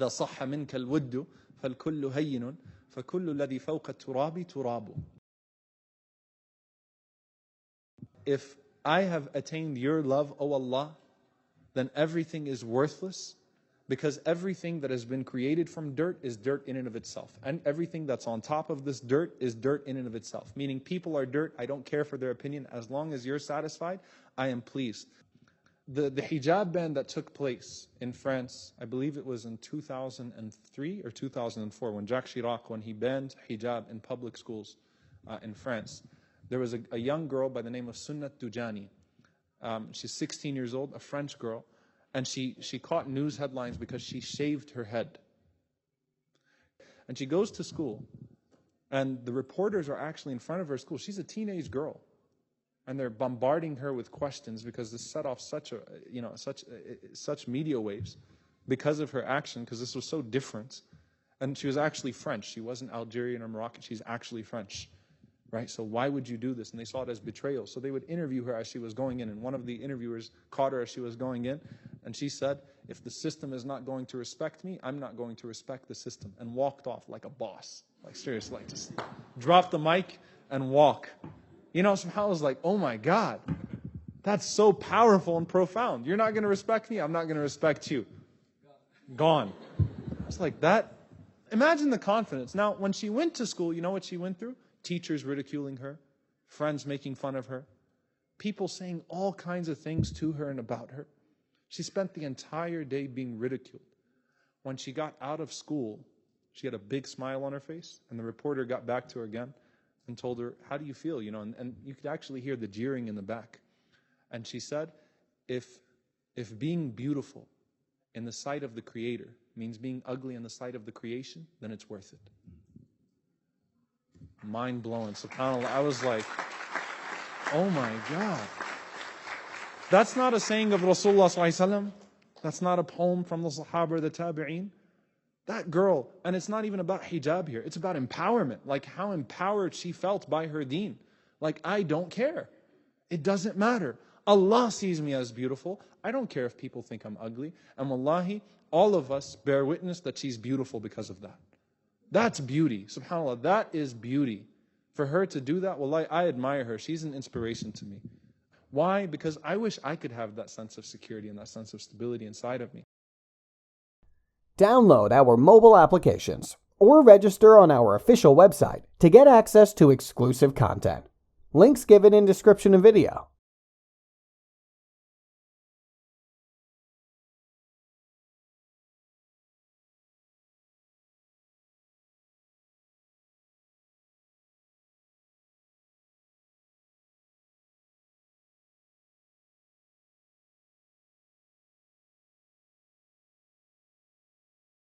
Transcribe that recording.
إذا صح منك الود فالكل هين فكل الذي فوق التراب تراب. If I have attained your love, O Allah, then everything is worthless, because everything that has been created from dirt is dirt in and of itself. And everything that's on top of this dirt is dirt in and of itself. Meaning people are dirt, I don't care for their opinion. As long as you're satisfied, I am pleased. The hijab ban that took place in France, I believe it was in 2003 or 2004, when Jacques Chirac, when he banned hijab in public schools in France. There was a young girl by the name of Sunnat Dujani. She's 16 years old, a French girl. And she caught news headlines because she shaved her head. And she goes to school, and the reporters are actually in front of her school. She's a teenage girl, and they're bombarding her with questions because this set off such media waves because of her action, because this was so different. And she was actually French. She wasn't Algerian or Moroccan. She's actually French. Right? So why would you do this? And they saw it as betrayal. So they would interview her as she was going in. And one of the interviewers caught her as she was going in. And she said, if the system is not going to respect me, I'm not going to respect the system. And walked off like a boss. Like seriously, like just drop the mic and walk. You know, somehow I was like, oh my God, that's so powerful and profound. You're not going to respect me, I'm not going to respect you. Gone. It's like that. Imagine the confidence. Now, when she went to school, you know what she went through? Teachers ridiculing her, friends making fun of her, people saying all kinds of things to her and about her. She spent the entire day being ridiculed. When she got out of school, she had a big smile on her face, and the reporter got back to her again and told her, how do you feel? You know, and you could actually hear the jeering in the back. And she said, if being beautiful in the sight of the Creator means being ugly in the sight of the creation, then it's worth it. Mind blowing, subhanAllah. I was like, oh my God. That's not a saying of Rasulullah sallallahu alaihi wasallam. That's not a poem from the Sahaba or the Tabi'een. That girl, and it's not even about hijab here, it's about empowerment. Like how empowered she felt by her deen. Like, I don't care. It doesn't matter. Allah sees me as beautiful. I don't care if people think I'm ugly. And wallahi, all of us bear witness that she's beautiful because of that. That's beauty. SubhanAllah, that is beauty. For her to do that, wallahi, I admire her. She's an inspiration to me. Why? Because I wish I could have that sense of security and that sense of stability inside of me. Download our mobile applications or register on our official website to get access to exclusive content. Links given in description of video.